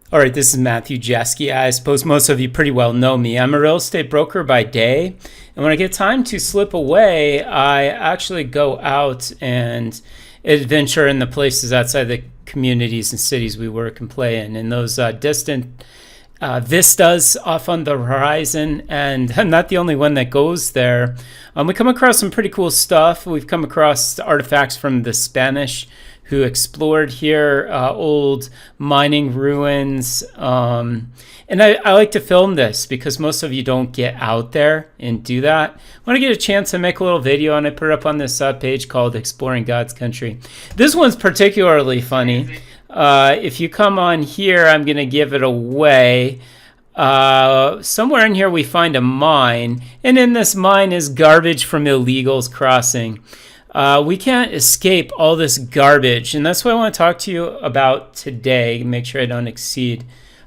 All right, this is Matthew Jeske. I suppose most of you pretty well know me. I'm a real estate broker by day, and when I get time to slip away, I actually go out and adventure in the places outside the communities and cities we work and play in. And those distant vistas off on the horizon, and I'm not the only one that goes there. We come across some pretty cool stuff. We've come across artifacts from the Spanish who explored here, old mining ruins. And I like to film this because most of you don't get out there and do that. When I get a chance, I make a little video and I put it up on this page called Exploring God's Country. This one's particularly funny. If you come on here, I'm going to give it away. Somewhere in here we find a mine, and in this mine is garbage from illegals crossing. We can't escape all this garbage, and that's what I want to talk to you about today. Make sure I don't exceed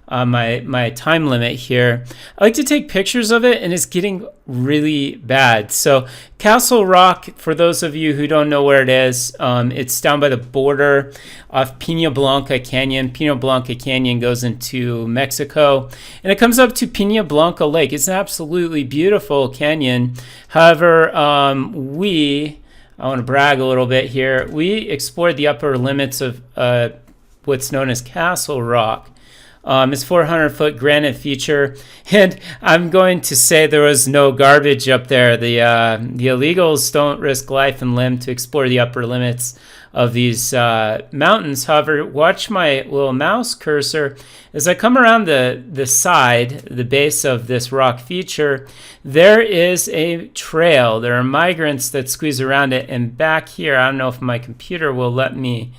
my time limit here. I like to take pictures of it, and it's getting really bad. So Castle Rock, for those of you who don't know where it is, it's down by the border of Pina Blanca Canyon. Pina Blanca Canyon goes into Mexico, and it comes up to Pina Blanca Lake. It's an absolutely beautiful canyon. However, I want to brag a little bit here. We explored the upper limits of what's known as Castle Rock. It's 400-foot granite feature, and I'm going to say there was no garbage up there. The illegals don't risk life and limb to explore the upper limits of these mountains. However, watch my little mouse cursor. As I come around the side, the base of this rock feature, there is a trail. There are migrants that squeeze around it, and back here, I don't know if my computer will let me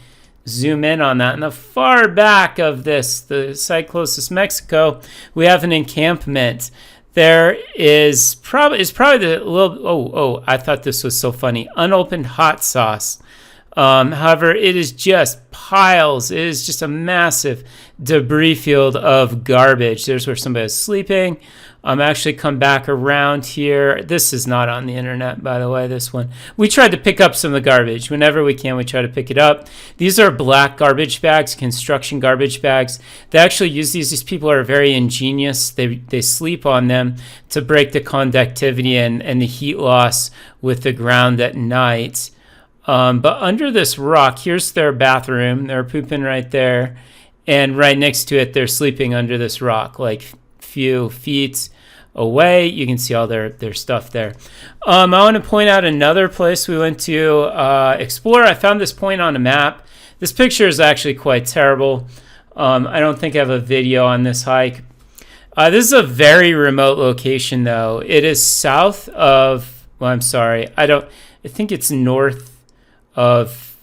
zoom in on that. In the far back of this, the site closest to Mexico, we have an encampment. There is probably the little, I thought this was so funny, unopened hot sauce. However, it is just piles. It is just a massive debris field of garbage. There's where somebody was sleeping. Actually come back around here. This is not on the internet, by the way, this one. We tried to pick up some of the garbage. Whenever we can, we try to pick it up. These are black garbage bags, construction garbage bags. They actually use these. These people are very ingenious. They sleep on them to break the conductivity and the heat loss with the ground at night. But under this rock, here's their bathroom. They're pooping right there. And right next to it, they're sleeping under this rock, like few feet away. You can see all their stuff there. I want to point out another place we went to explore. I found this point on a map. This picture is actually quite terrible. I don't think I have a video on this hike. This is a very remote location, though. It is south of, I think it's north of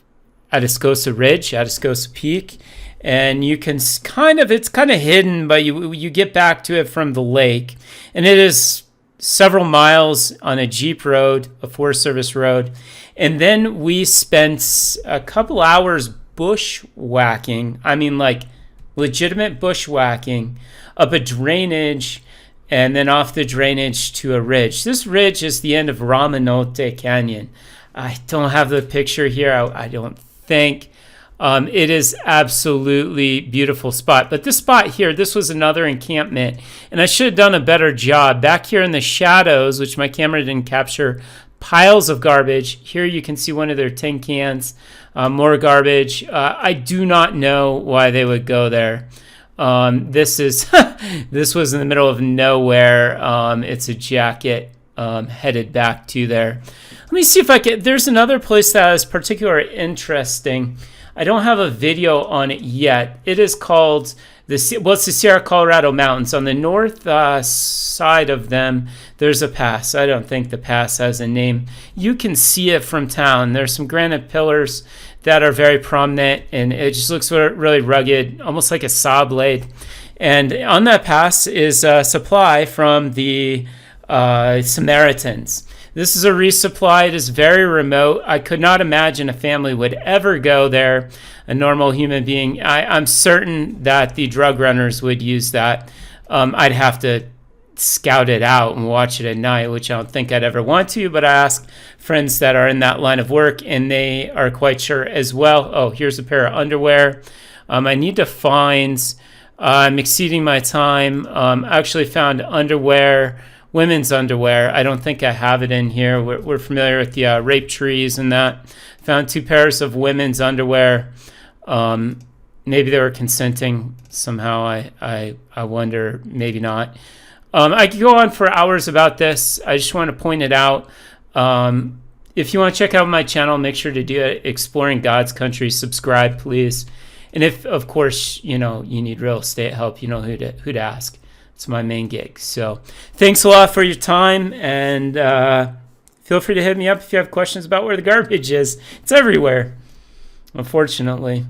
Atascosa Ridge, Atascosa Peak, and you can it's kind of hidden, but you get back to it from the lake, and it is several miles on a Jeep road, a Forest Service road, and then we spent a couple hours bushwhacking. I mean, like legitimate bushwhacking up a drainage, and then off the drainage to a ridge. This ridge is the end of Ramanote Canyon. I don't have the picture here. I don't think. It is absolutely beautiful spot. But this spot here, this was another encampment, and I should have done a better job. Back here in the shadows, which my camera didn't capture, piles of garbage. Here you can see one of their tin cans, more garbage. I do not know why they would go there. This was in the middle of nowhere. It's a jacket headed back to there. Let me see if I can. There's another place that is particularly interesting. I don't have a video on it yet. It is called it's the Sierra Colorado Mountains. On the north side of them, there's a pass. I don't think the pass has a name. You can see it from town. There's some granite pillars that are very prominent, and it just looks really rugged, almost like a saw blade. And on that pass is a supply from the Samaritans. This is a resupply. It is very remote. I could not imagine a family would ever go there, a normal human being. I'm certain that the drug runners would use that. I'd have to scout it out and watch it at night, which I don't think I'd ever want to, but I ask friends that are in that line of work, and they are quite sure as well. Oh, here's a pair of underwear. I need to find I'm exceeding my time. I actually found underwear, women's underwear. I don't think I have it in here. We're familiar with the rape trees and that. Found 2 pairs of women's underwear. Maybe they were consenting somehow. I wonder. Maybe not. I could go on for hours about this. I just want to point it out. If you want to check out my channel, make sure to do it. Exploring God's Country. Subscribe, please. And if, of course, you need real estate help, you know who to ask. It's my main gig. So thanks a lot for your time, and feel free to hit me up if you have questions about where the garbage is. It's everywhere, unfortunately.